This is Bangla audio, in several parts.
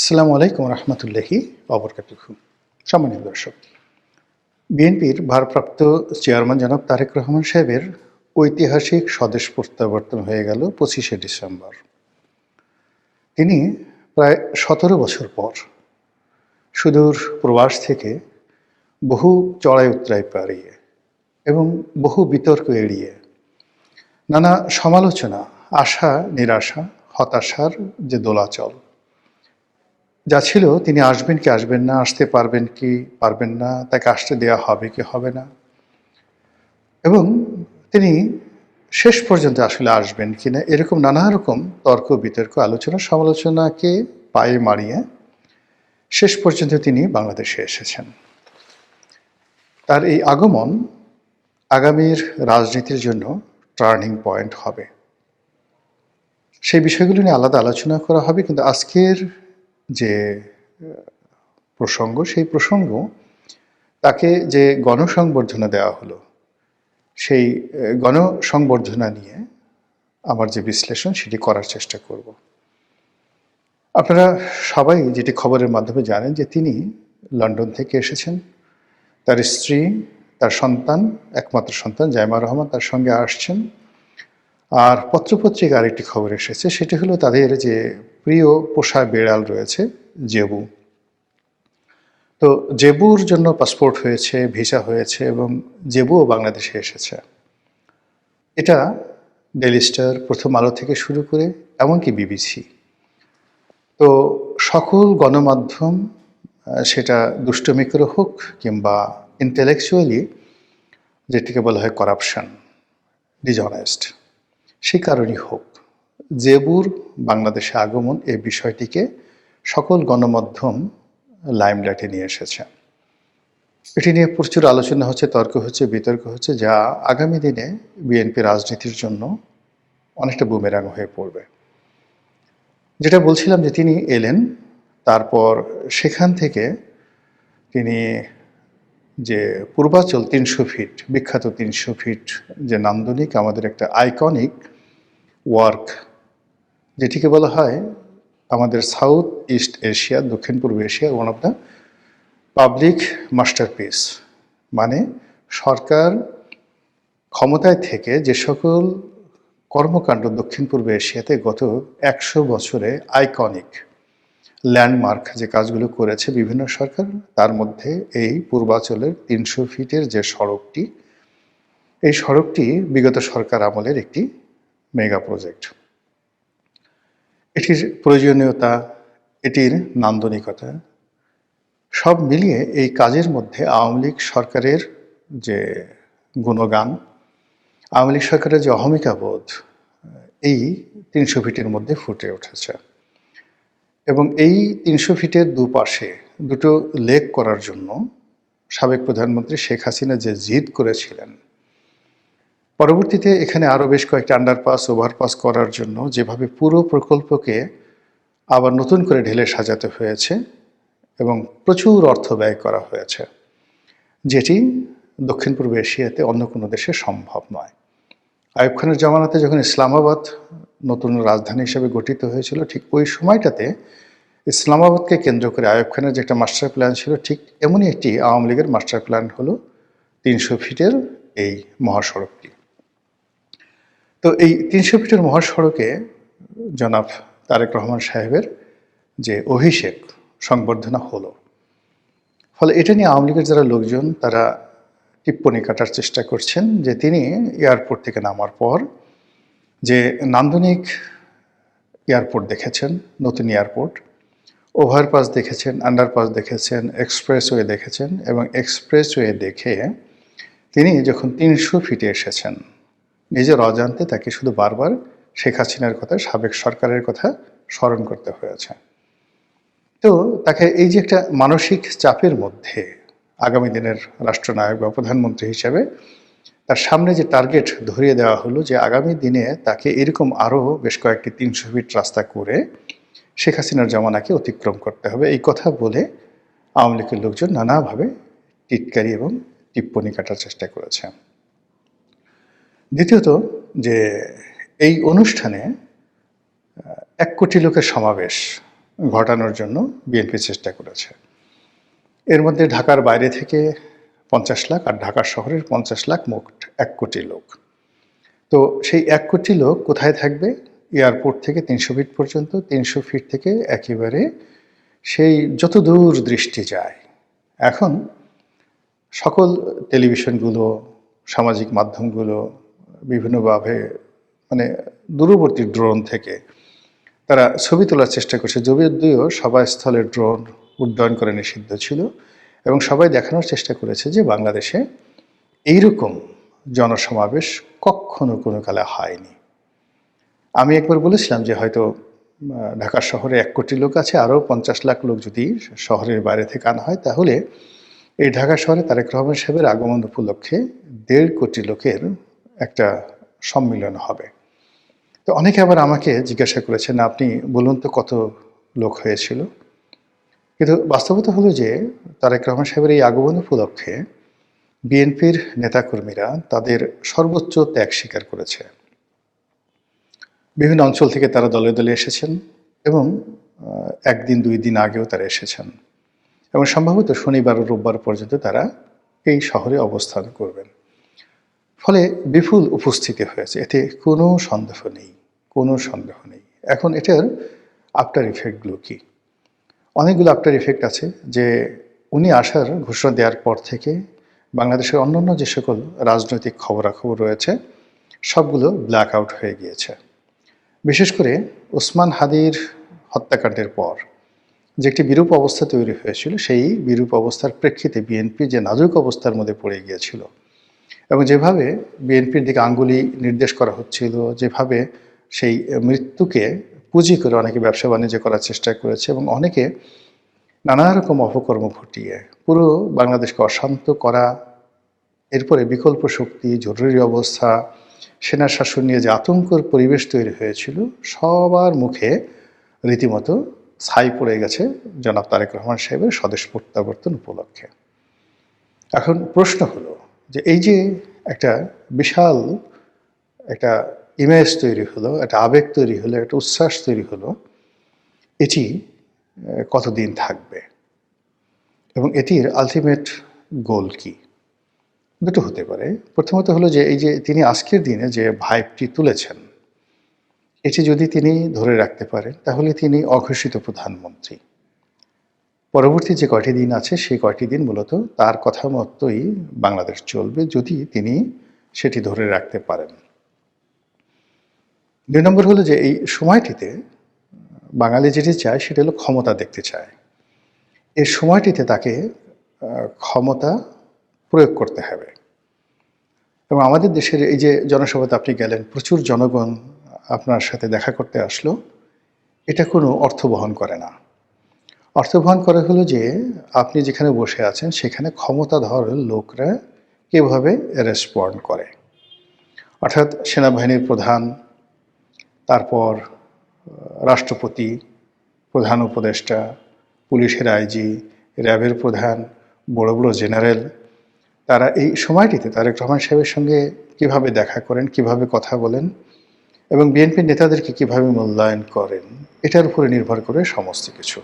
আসসালামু আলাইকুম রহমতুল্লাহি ওবরকাতুহু। সম্মানিত দর্শক, বিএনপির ভারপ্রাপ্ত চেয়ারম্যান জনাব তারেক রহমান সাহেবের ঐতিহাসিক স্বদেশ প্রত্যাবর্তন হয়ে গেল ২৫শে ডিসেম্বর। তিনি প্রায় ১৭ বছর পর সুদূর প্রবাস থেকে বহু চড়াই উতরাই পেরিয়ে এবং বহু বিতর্ক এড়িয়ে নানা সমালোচনা, আশা নিরাশা, হতাশার যে দোলাচল যা ছিল, তিনি আসবেন কি আসবেন না, আসতে পারবেন কি পারবেন না, তাকে আসতে দেওয়া হবে কি হবে না, এবং তিনি শেষ পর্যন্ত আসলে আসবেন কিনা, এরকম নানা রকম তর্ক বিতর্ক আলোচনা সমালোচনাকে পায়ে মারিয়ে শেষ পর্যন্ত তিনি বাংলাদেশে এসেছেন। তার এই আগমন আগামীর রাজনীতির জন্য টার্নিং পয়েন্ট হবে। সেই বিষয়গুলো নিয়ে আলাদা আলোচনা করা হবে, কিন্তু আজকের যে প্রসঙ্গ, সেই প্রসঙ্গ তাকে যে গণসংবর্ধনা দেওয়া হলো, সেই গণসংবর্ধনা নিয়ে আমার যে বিশ্লেষণ সেটি করার চেষ্টা করব। আপনারা সবাই যেটি খবরের মাধ্যমে জানেন যে তিনি লন্ডন থেকে এসেছেন। তার স্ত্রী, তার সন্তান, একমাত্র সন্তান জাইমা রহমান তার সঙ্গে আসছেন। আর পত্রপত্রিকা আরেকটি খবর এসেছে, সেটি হলো তাদের যে প্রিয় পোষা বিড়াল রয়েছে জেবু। তো জেবুর জন্য পাসপোর্ট হয়েছে, ভিসা হয়েছে এবং জেবুও বাংলাদেশে এসেছে। এটা ডেইলি স্টার, প্রথম আলো থেকে শুরু করে এমনকি বিবিসি, তো সকল গণমাধ্যম, সেটা দুষ্টমি করে হোক কিংবা ইন্টেলেকচুয়ালি যেটিকে বলা হয় করাপশন, ডিসঅনেস্ট, সে কারণেই হোক, জেবুর বাংলাদেশে আগমন এই বিষয়টিকে সকল গণমাধ্যম লাইমলাইটে নিয়ে এসেছে। এটি নিয়ে প্রচুর আলোচনা হচ্ছে, তর্ক হচ্ছে, বিতর্ক হচ্ছে, যা আগামী দিনে বিএনপি রাজনীতির জন্য অনেকটা বুমেরাং হয়ে পড়বে। যেটা বলছিলাম যে তিনি এলেন, তারপর সেখান থেকে তিনি যে পূর্বাচল ৩০০ ফিট, বিখ্যাত ৩০০ ফিট যে নান্দনিক, আমাদের একটা আইকনিক ওয়ার্ক, যেটিকে বলা হয় আমাদের সাউথ ইস্ট এশিয়া, দক্ষিণ পূর্ব Asia one of the public masterpiece, মানে সরকার ক্ষমতায় থেকে যে সকল কর্মকাণ্ড দক্ষিণ পূর্ব এশিয়াতে গত ১০০ বছরে আইকনিক ল্যান্ডমার্ক যে কাজগুলো করেছে বিভিন্ন সরকার, তার মধ্যে এই পূর্বাচলের ৩০০ ফিটের যে সড়কটি, এই সড়কটি বিগত সরকার আমলের একটি মেগা প্রজেক্ট। এটির প্রয়োজনীয়তা, এটির নান্দনিকতা সব মিলিয়ে এই কাজের মধ্যে আওয়ামী লীগ সরকারের যে গুণগান, আওয়ামী লীগ সরকারের যে অহমিকাবোধ, এই ৩০০ ফিটের মধ্যে ফুটে উঠেছে। এবং এই ৩০০ ফিটের দুপাশে দুটো লেক করার জন্য সাবেক প্রধানমন্ত্রী শেখ হাসিনা যে জিদ করেছিলেন, পরবর্তীতে এখানে আরও বেশ কয়েকটা আন্ডারপাস, ওভারপাস করার জন্য যেভাবে পুরো প্রকল্পকে আবার নতুন করে ঢেলে সাজাতে হয়েছে এবং প্রচুর অর্থ ব্যয় করা হয়েছে, যেটি দক্ষিণ পূর্ব এশিয়াতে অন্য কোনো দেশে সম্ভব নয়। আইয়ুব খানের জামানাতে যখন ইসলামাবাদ নতুন রাজধানী হিসেবে গঠিত হয়েছিল, ঠিক ওই সময়টাতে ইসলামাবাদকে কেন্দ্র করে আইয়ুব খানের যে একটা মাস্টার প্ল্যান ছিল, ঠিক এমনই একটি আওয়ামী লীগের মাস্টার প্ল্যান হলো ৩০০ ফিটের এই মহাসড়কটি। তো এই ৩০০ ফিটের মহাসড়কে জনাব তারেক রহমান সাহেবের যে অভিষেক সংবর্ধনা হলো, ফলে এটা নিয়ে আওয়ামী লীগের যারা লোকজন তারা টিপ্পনি কাটার চেষ্টা করছেন যে তিনি এয়ারপোর্ট থেকে নামার পর যে নান্দনিক এয়ারপোর্ট দেখেছেন, নতুন এয়ারপোর্ট, ওভারপাস দেখেছেন, আন্ডারপাস দেখেছেন, এক্সপ্রেসওয়ে দেখেছেন, এবং এক্সপ্রেসওয়ে দেখে তিনি যখন ৩০০ ফিটে এসেছেন, নিজের অজান্তে তাকে শুধু বারবার শেখ হাসিনার কথা, সাবেক সরকারের কথা স্মরণ করতে হয়েছে। তো তাকে এই যে একটা মানসিক চাপের মধ্যে আগামী দিনের রাষ্ট্রনায়ক বা প্রধানমন্ত্রী হিসেবে তার সামনে যে টার্গেট ধরিয়ে দেওয়া হলো যে আগামী দিনে তাকে এরকম আরও বেশ কয়েকটি ৩০০ ফিট রাস্তা করে শেখ হাসিনার জমানাকে অতিক্রম করতে হবে, এই কথা বলে আওয়ামী লীগের লোকজন নানাভাবে টিটকারি এবং টিপ্পনি কাটার চেষ্টা করেছে। দ্বিতীয়ত, যে এই অনুষ্ঠানে ১ কোটি লোকের সমাবেশ, ঘটানোর জন্য বিএনপি চেষ্টা করেছে। এর মধ্যে ঢাকার বাইরে থেকে ৫০ লাখ আর ঢাকা শহরের ৫০ লাখ, মোট ১ কোটি লোক। তো সেই ১ কোটি লোক কোথায় থাকবে? এয়ারপোর্ট থেকে ৩০০ ফিট পর্যন্ত, ৩০০ ফিট থেকে একেবারে সেই যত দূর দৃষ্টি যায়। এখন সকল টেলিভিশনগুলো, সামাজিক মাধ্যমগুলো বিভিন্নভাবে মানে দূরবর্তী ড্রোন থেকে তারা ছবি তোলার চেষ্টা করছে। যদিও সভাস্থলের ড্রোন উড্ডয়ন করে নিষিদ্ধ ছিল, এবং সবাই দেখানোর চেষ্টা করেছে যে বাংলাদেশে এইরকম জনসমাবেশ কখনো কোনো কালে হয়নি। আমি একবার বলেছিলাম যে হয়তো ঢাকা শহরে ১ কোটি লোক আছে, আরও ৫০ লাখ লোক যদি শহরের বাইরে থেকে আনা হয়, তাহলে এই ঢাকা শহরে তারেক রহমান সাহেবের আগমন উপলক্ষে ১.৫ কোটি লোকের একটা সম্মিলন হবে। তো অনেকে আবার আমাকে জিজ্ঞাসা করেছেন, আপনি বলুন তো কত লোক হয়েছিল? কিন্তু বাস্তবতা হলো যে তারেক রহমান সাহেবের এই আগমন উপলক্ষে বিএনপির নেতাকর্মীরা তাদের সর্বোচ্চ ত্যাগ স্বীকার করেছে। বিভিন্ন অঞ্চল থেকে তারা দলে দলে এসেছেন, এবং একদিন ২ দিন আগেও তারা এসেছেন, এবং সম্ভবত শনিবার ও রোববার পর্যন্ত তারা এই শহরে অবস্থান করবেন। ফলে বিপুল উপস্থিতি হয়েছে, এতে কোনো সন্দেহ নেই, কোনো সন্দেহ নেই। এখন এটার আফটার ইফেক্টগুলো কী? অনেকগুলো আফটার ইফেক্ট আছে। যে উনি আসার ঘোষণা দেওয়ার পর থেকে বাংলাদেশের অন্যান্য যে সকল রাজনৈতিক খবরাখবর রয়েছে সবগুলো ব্ল্যাক আউট হয়ে গিয়েছে। বিশেষ করে ওসমান হাদির হত্যাকাণ্ডের পর যে একটি বিরূপ অবস্থা তৈরি হয়েছিল, সেই বিরূপ অবস্থার প্রেক্ষিতে বিএনপি যে নাজুক অবস্থার মধ্যে পড়ে গিয়েছিল, এবং যেভাবে বিএনপির দিকে আঙ্গুলি নির্দেশ করা হচ্ছিল, যেভাবে সেই মৃত্যুকে পুঁজি করে অনেকে ব্যবসা বাণিজ্য করার চেষ্টা করেছে, এবং অনেকে নানা রকম অপকর্ম ঘটিয়ে পুরো বাংলাদেশকে অশান্ত করা, এরপরে বিকল্প শক্তি, জরুরি অবস্থা, সেনা শাসন নিয়ে যে আতঙ্কর পরিবেশ তৈরি হয়েছিল, সবার মুখে রীতিমতো ছাই পড়ে গেছে জনাব তারেক রহমান সাহেবের স্বদেশ প্রত্যাবর্তন উপলক্ষে। এখন প্রশ্ন হলো যে এই যে একটা বিশাল একটা ইমেজ তৈরি হলো, একটা আবেগ তৈরি হলো, একটা উচ্ছ্বাস তৈরি হলো, এটি কতদিন থাকবে এবং এটির আলটিমেট গোল কি? দুটো হতে পারে। প্রথমত হলো যে এই যে তিনি আজকের দিনে যে ভাইবটি তুলেছেন, এটি যদি তিনি ধরে রাখতে পারেন তাহলে তিনি অঘোষিত প্রধানমন্ত্রী। পরবর্তী যে কয়টি দিন আছে সেই কয়টি দিন মূলত তার কথা মতোই বাংলাদেশ চলবে, যদি তিনি সেটি ধরে রাখতে পারেন। ২ নম্বর হলো যে এই সময়টিতে বাঙালি যেটি চায় সেটা হলো ক্ষমতা দেখতে চায়। এই সময়টিতে তাকে ক্ষমতা প্রয়োগ করতে হবে। এবং আমাদের দেশের এই যে জনসভাতে আপনি গেলেন, প্রচুর জনগণ আপনার সাথে দেখা করতে আসলো, এটা কোনো অর্থ বহন করে না। অর্থ বহন করে হলো যে আপনি যেখানে বসে আছেন সেখানে ক্ষমতাধর লোকরা কীভাবে রেসপন্ড করে, অর্থাৎ সেনাবাহিনীর প্রধান, তারপর রাষ্ট্রপতি, প্রধান উপদেষ্টা, পুলিশের আইজি, র্যাবের প্রধান, বড় বড় জেনারেল, তারা এই সময়টিতে তারেক রহমান সাহেবের সঙ্গে কিভাবে দেখা করেন, কিভাবে কথা বলেন এবং বিএনপির নেতাদেরকে কিভাবে মূল্যায়ন করেন, এটার উপরে নির্ভর করে সমস্ত কিছু।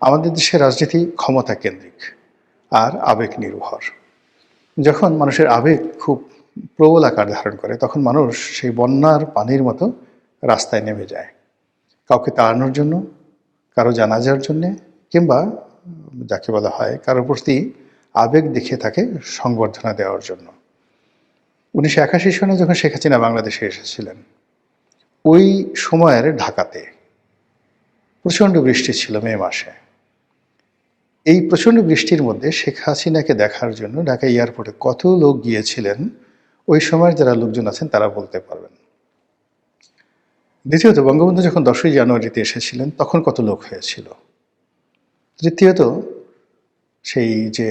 আমাদের দেশের রাজনীতি ক্ষমতা কেন্দ্রিক আর আবেগ নির্ভর। যখন মানুষের আবেগ খুব প্রবল আকার ধারণ করে তখন মানুষ সেই বন্যার পানির মতো রাস্তায় নেমে যায়, কাউকে তাড়ানোর জন্য, কারো জানাজার জন্যে, কিংবা যাকে বলা হয় কারোর প্রতি আবেগ দেখিয়ে তাকে সংবর্ধনা দেওয়ার জন্য। ১৯৮১ সনে যখন শেখ হাসিনা বাংলাদেশে এসেছিলেন, ওই সময়ের ঢাকাতে প্রচণ্ড বৃষ্টি ছিল মে মাসে। এই প্রচণ্ড বৃষ্টির মধ্যে শেখ হাসিনাকে দেখার জন্য ঢাকা এয়ারপোর্টে কত লোক গিয়েছিলেন, ওই সময়ের যারা লোকজন আছেন তারা বলতে পারবেন। দ্বিতীয়ত, বঙ্গবন্ধু যখন 10ই জানুয়ারিতে এসেছিলেন তখন কত লোক হয়েছিল। তৃতীয়ত, সেই যে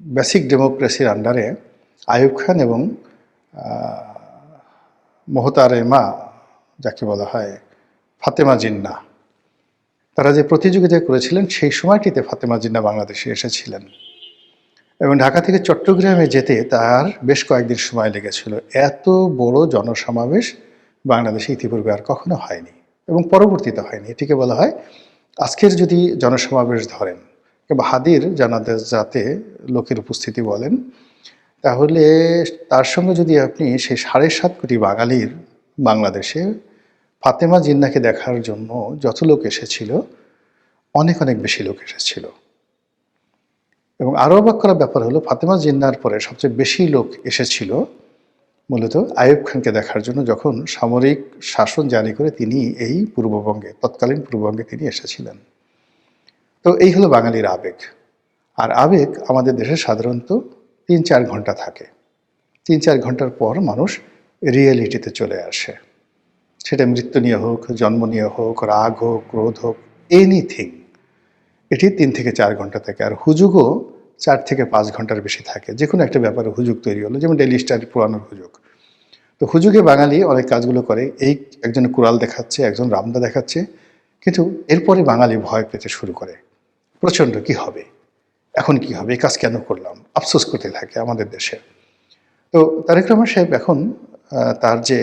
বেসিক ডেমোক্রেসির আন্ডারে আইয়ুব খান এবং মোহতারেমা, যাকে বলা হয় ফাতেমা জিন্নাহ, তারা যে প্রতিযোগিতা করেছিলেন সেই সময়টিতে ফাতেমা জিন্নাহ বাংলাদেশে এসেছিলেন এবং ঢাকা থেকে চট্টগ্রামে যেতে তার বেশ কয়েকদিন সময় লেগেছিল। এত বড় জনসমাবেশ বাংলাদেশে ইতিপূর্বে আর কখনো হয়নি এবং পরবর্তীতে হয়নি। এটিকে বলা হয়, আজকের যদি জনসমাবেশ ধরেন কিংবা হাদির জানাজাতে লোকের উপস্থিতি বলেন, তাহলে তার সঙ্গে যদি আপনি সেই ৭.৫ কোটি বাঙালির বাংলাদেশে ফাতেমা জিন্নাহকে দেখার জন্য যত লোক এসেছিল, অনেক অনেক বেশি লোক এসেছিল। এবং আরও অবাক করার ব্যাপার হলো, ফাতেমা জিন্নাহর পরে সবচেয়ে বেশি লোক এসেছিল মূলত আইয়ুব খানকে দেখার জন্য, যখন সামরিক শাসন জারি করে তিনি এই পূর্ববঙ্গে, তৎকালীন পূর্ববঙ্গে তিনি এসেছিলেন। তো এই হলো বাঙালির আবেগ। আর আবেগ আমাদের দেশে সাধারণত ৩-৪ ঘন্টা থাকে। ৩-৪ ঘন্টার পর মানুষ রিয়েলিটিতে চলে আসে। সেটা মৃত্যু নিয়ে হোক, জন্ম নিয়ে হোক, রাগ হোক, ক্রোধ হোক, এনিথিং, এটি ৩ থেকে ৪ ঘন্টা থাকে। আর হুজুগও ৪ থেকে ৫ ঘন্টার বেশি থাকে। যে কোনো একটা ব্যাপারে হুজুগ তৈরি হলো, যেমন ডেইলি স্টার পুরানোর হুজুগ। তো হুজুগে বাঙালি অনেক কাজগুলো করে, এই একজন কুড়াল দেখাচ্ছে, একজন রামদা দেখাচ্ছে, কিন্তু এরপরে বাঙালি ভয় পেতে শুরু করে, প্রচণ্ড কি হবে, এখন কি হবে, এই কাজ কেন করলাম, আফসোস করতে থাকে আমাদের দেশে। তো তারেক রহমান সাহেব এখন তার যে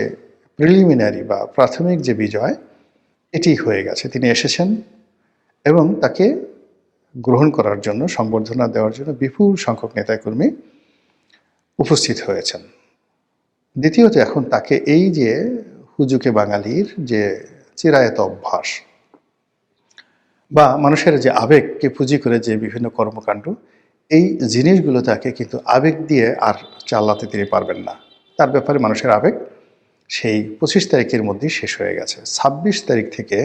প্রিলিমিনারি বা প্রাথমিক যে বিজয়, এটি হয়ে গেছে। তিনি এসেছেন এবং তাকে গ্রহণ করার জন্য, সংবর্ধনা দেওয়ার জন্য বিপুল সংখ্যক নেতাকর্মী উপস্থিত হয়েছেন। দ্বিতীয়ত, এখন তাকে এই যে হুজুকে বাঙালির যে চিরায়ত অভ্যাস বা মানুষের যে আবেগকে পুঁজি করে যে বিভিন্ন কর্মকাণ্ড, এই জিনিসগুলো তাকে কিন্তু আবেগ দিয়ে আর চালাতে তিনি পারবেন না। তার ব্যাপারে মানুষের আবেগ সেই ২৫ তারিখের মধ্যেই শেষ হয়ে গেছে। ২৬ তারিখ থেকে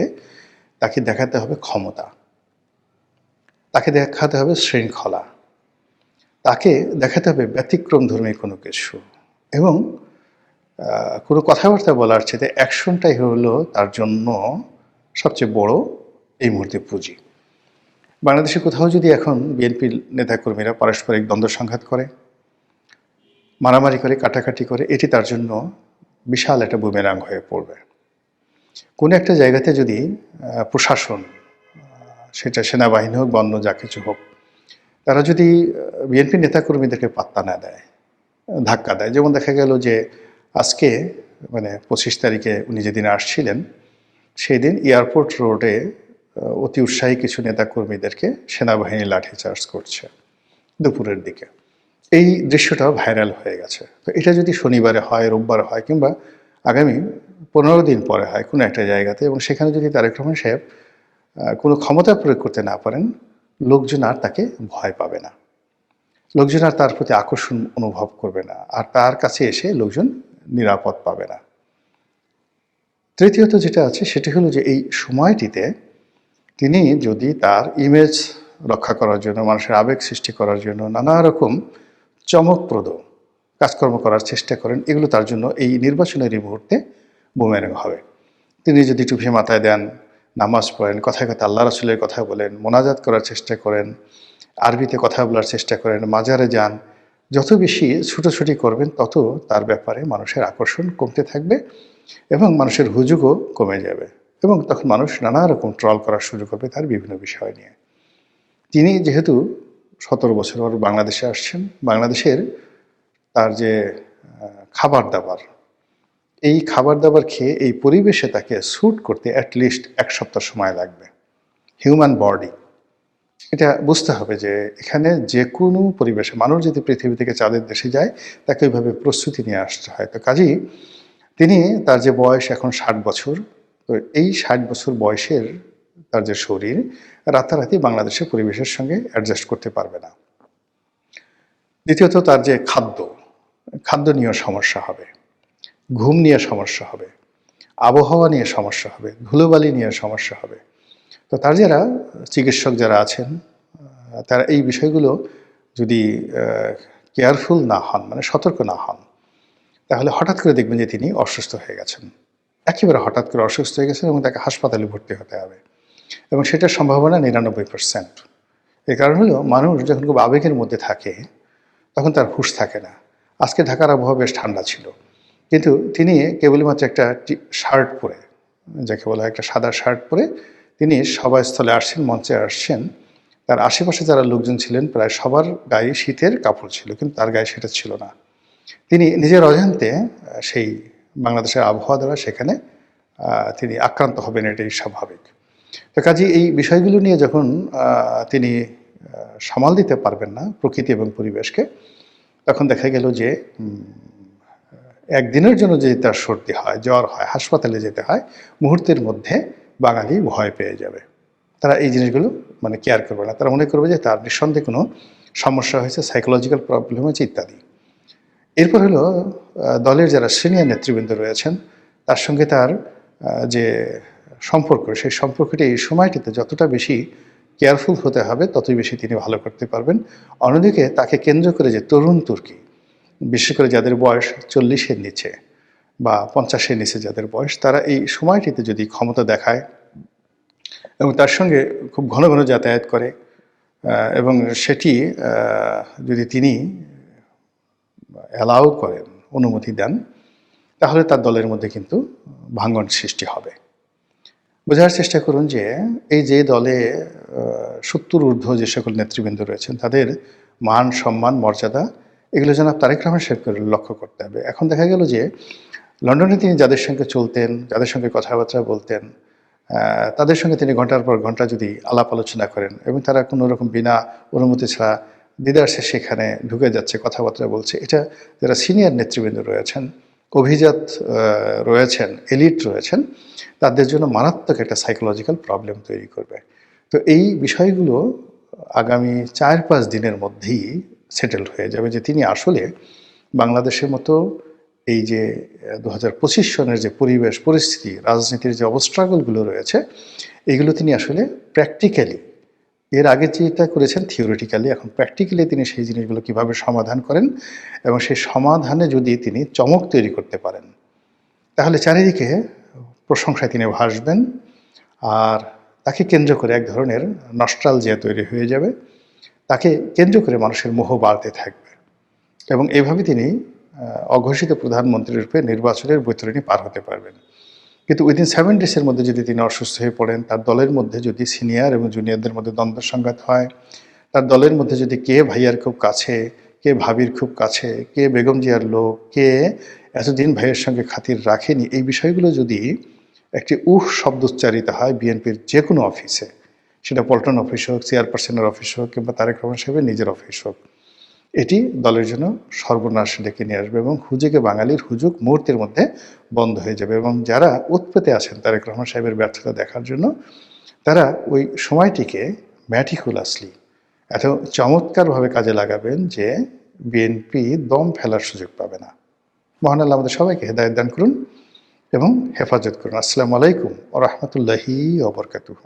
তাকে দেখাতে হবে ক্ষমতা, তাকে দেখাতে হবে শৃঙ্খলা, তাকে দেখাতে হবে ব্যতিক্রমধর্মী কোনো কিছু, এবং কোনো কথাবার্তা বলার চেয়ে অ্যাকশনটাই হলো তার জন্য সবচেয়ে বড় এই মুহূর্তে পুঁজি। বাংলাদেশে কোথাও যদি এখন বিএনপির নেতাকর্মীরা পারস্পরিক দ্বন্দ্ব সংঘাত করে, মারামারি করে, কাটাকাটি করে, এটি তার জন্য বিশাল একটা বুমেরাং হয়ে পড়বে। কোনো একটা জায়গাতে যদি প্রশাসন, সেটা সেনাবাহিনী হোক বা অন্য যা কিছু হোক, তারা যদি বিএনপি নেতাকর্মীদেরকে পাত্তা না দেয়, ধাক্কা দেয়, যেমন দেখা গেল যে আজকে ২৫ তারিখে উনি যেদিন আসছিলেন, সেই দিন এয়ারপোর্ট রোডে অতি উৎসাহী কিছু নেতাকর্মীদেরকে সেনাবাহিনী লাঠিচার্জ করছে দুপুরের দিকে। এই দৃশ্যটাও ভাইরাল হয়ে গেছে। তো এটা যদি শনিবারে হয়, রোববারে হয়, কিংবা আগামী ১৫ দিন পরে হয় কোনো একটা জায়গাতে, এবং সেখানে যদি তারেক রহমান সাহেব কোনো ক্ষমতা প্রয়োগ করতে না পারেন, লোকজন আর তাকে ভয় পাবে না, লোকজন আর তার প্রতি আকর্ষণ অনুভব করবে না, আর তার কাছে এসে লোকজন নিরাপদ পাবে না। তৃতীয়ত যেটা আছে সেটি হলো যে এই সময়টিতে তিনি যদি তার ইমেজ রক্ষা করার জন্য, মানুষের আবেগ সৃষ্টি করার জন্য নানা রকম চমকপ্রদ কাজকর্ম করার চেষ্টা করেন, এগুলো তার জন্য এই নির্বাচনের এই মুহূর্তে বুমেরাং হবে। তিনি যদি টুপি মাথায় দেন, নামাজ পড়েন, কথায় কথায় আল্লাহ রাসূলের কথা বলেন, মোনাজাত করার চেষ্টা করেন, আরবিতে কথা বলার চেষ্টা করেন, মাজারে যান, যত বেশি ছুটোছুটি করবেন তত তার ব্যাপারে মানুষের আকর্ষণ কমতে থাকবে এবং মানুষের হুজুগও কমে যাবে, এবং তখন মানুষ নানা রকম ট্রল করার শুরু করবে তার বিভিন্ন বিষয় নিয়ে। তিনি যেহেতু ১৭ বছর পর বাংলাদেশে আসছেন, বাংলাদেশের তার যে খাবার দাবার, এই খাবার দাবার খেয়ে এই পরিবেশে তাকে স্যুট করতে অ্যাটলিস্ট ১ সপ্তাহ সময় লাগবে। হিউম্যান বডি, এটা বুঝতে হবে যে এখানে যে কোনো পরিবেশে মানুষ যদি পৃথিবী থেকে চাঁদের দেশে যায়, তাকে ওইভাবে প্রস্তুতি নিয়ে আসতে হয়। তো কাজেই তিনি, তার যে বয়স এখন ৬০ বছর, তো এই ৬০ বছর বয়সের তার যে শরীর, রাতারাতি বাংলাদেশের পরিবেশের সঙ্গে অ্যাডজাস্ট করতে পারবে না। দ্বিতীয়ত, তার যে খাদ্য নিয়েও সমস্যা হবে, ঘুম নিয়ে সমস্যা হবে, আবহাওয়া নিয়ে সমস্যা হবে, ধুলোবালি নিয়ে সমস্যা হবে। তো তার যারা চিকিৎসক যারা আছেন, তারা এই বিষয়গুলো যদি কেয়ারফুল না হন, সতর্ক না হন, তাহলে হঠাৎ করে দেখবেন যে তিনি অসুস্থ হয়ে গেছেন, একেবারে হঠাৎ করে অসুস্থ হয়ে গেছেন, এবং তাকে হাসপাতালে ভর্তি হতে হবে, এবং সেটার সম্ভাবনা ৯৯%। এর কারণ হলো, মানুষ যখন খুব আবেগের মধ্যে থাকে তখন তার হুঁশ থাকে না। আজকে ঢাকার আবহাওয়া বেশ ঠান্ডা ছিল, কিন্তু তিনি কেবলমাত্র একটা শার্ট পরে, যাকে বলা হয় একটা সাদা শার্ট পরে তিনি সভাস্থলে আসছেন, মঞ্চে আসছেন। তার আশেপাশে যারা লোকজন ছিলেন প্রায় সবার গায়ে শীতের কাপড় ছিল, কিন্তু তার গায়ে সেটা ছিল না। তিনি নিজের অজান্তে সেই বাংলাদেশের আবহাওয়া দ্বারা সেখানে তিনি আক্রান্ত হবেন, এটাই স্বাভাবিক। তো কাজেই এই বিষয়গুলো নিয়ে যখন তিনি সামাল দিতে পারবেন না প্রকৃতি এবং পরিবেশকে, তখন দেখা গেল যে একদিনের জন্য যদি তার সর্দি হয়, জ্বর হয়, হাসপাতালে যেতে হয়, মুহূর্তের মধ্যে বাঙালি ভয় পেয়ে যাবে। তারা এই জিনিসগুলো মানে কেয়ার করবে না। তারা মনে করবে যে তার নিঃসন্দেহে কোনো সমস্যা হয়েছে, সাইকোলজিক্যাল প্রবলেম হয়েছে ইত্যাদি। এরপর হলো দলের যারা সিনিয়র নেতৃবৃন্দ রয়েছেন, তার সঙ্গে তার যে সম্পর্ক, সেই সম্পর্কটি এই সময়টিতে যতটা বেশি কেয়ারফুল হতে হবে, ততই বেশি তিনি ভালো করতে পারবেন। অন্যদিকে তাকে কেন্দ্র করে যে তরুণ তুর্কি, বিশেষ করে যাদের বয়স 40-এর নিচে বা 50-এর নিচে যাদের বয়স, তারা এই সময়টিতে যদি ক্ষমতা দেখায় এবং তার সঙ্গে খুব ঘন ঘন যাতায়াত করে এবং সেটি যদি তিনি অ্যালাউ করেন, অনুমতি দেন, তাহলে তার দলের মধ্যে কিন্তু ভাঙন সৃষ্টি হবে। বোঝার চেষ্টা করুন যে এই যে দলে 70 ঊর্ধ্ব যে সকল নেতৃবৃন্দ রয়েছেন, তাদের মান, সম্মান, মর্যাদা এগুলো যেন তারেক রহমান সাহেবকে লক্ষ্য করতে হবে। এখন দেখা গেল যে লন্ডনে তিনি যাদের সঙ্গে চলতেন, যাদের সঙ্গে কথাবার্তা বলতেন, তাদের সঙ্গে তিনি ঘন্টার পর ঘন্টা যদি আলাপ আলোচনা করেন এবং তারা কোনো রকম বিনা অনুমতি ছাড়া দিদারসে সেখানে ঢুকে যাচ্ছে, কথাবার্তা বলছে, এটা যারা সিনিয়র নেতৃবৃন্দ রয়েছেন, অভিজাত রয়েছেন, এলিট রয়েছেন, তাদের জন্য মারাত্মক একটা সাইকোলজিক্যাল প্রবলেম তৈরি করবে। তো এই বিষয়গুলো আগামী 4-5 দিনের মধ্যেই সেটেল হয়ে যাবে যে তিনি আসলে বাংলাদেশের মতো এই যে 2025 সনের যে পরিবেশ পরিস্থিতি, রাজনীতির যে অবস্ট্রাগলগুলো রয়েছে, এগুলো তিনি আসলে প্র্যাকটিক্যালি, এর আগে যেটা করেছেন থিওরিটিক্যালি, এখন প্র্যাকটিক্যালি তিনি সেই জিনিসগুলো কীভাবে সমাধান করেন এবং সেই সমাধানে যদি তিনি চমক তৈরি করতে পারেন, তাহলে চারিদিকে প্রশংসায় তিনি ভাসবেন। আর তাকে কেন্দ্র করে এক ধরনের নস্টালজিয়া তৈরি হয়ে যাবে, তাকে কেন্দ্র করে মানুষের মোহ বাড়তে থাকবে এবং এইভাবে তিনি অঘোষিত প্রধানমন্ত্রী রূপে নির্বাচনের বৈতরণী পার হতে পারবেন। কিন্তু উইদিন 7 ডেজের মধ্যে যদি তিনি অসুস্থ হয়ে পড়েন, তার দলের মধ্যে যদি সিনিয়র এবং জুনিয়রদের মধ্যে দ্বন্দ্ব সংঘাত হয়, তার দলের মধ্যে যদি কে ভাইয়ার খুব কাছে, কে ভাবির খুব কাছে, কে বেগম জিয়ার লোক, কে এতদিন ভাইয়ের সঙ্গে খাতির রাখেনি, এই বিষয়গুলো যদি একটি শব্দ উচ্চারিত হয় বিএনপির যে কোনো অফিসে, সেটা পল্টন অফিস হোক, চেয়ারপারসনের অফিস হোক, কিংবা তারেক রহমান সাহেবের নিজের অফিস হোক, এটি দলের জন্য সর্বনাশ ডেকে নিয়ে আসবে এবং হুজুগে বাঙালির হুজুগ মুহূর্তের মধ্যে বন্ধ হয়ে যাবে। এবং যারা উৎপেতে আছেন তারেক রহমান সাহেবের ব্যর্থতা দেখার জন্য, তারা ওই সময়টিকে ম্যাটিকুলাসলি এত চমৎকারভাবে কাজে লাগাবেন যে বিএনপি দম ফেলার সুযোগ পাবে না। মহান আল্লাহ আমাদের সবাইকে হেদায়েত দান করুন এবং হেফাজত করুন। আসসালামু আলাইকুম ওয়া রাহমাতুল্লাহি ওয়া বারাকাতুহু।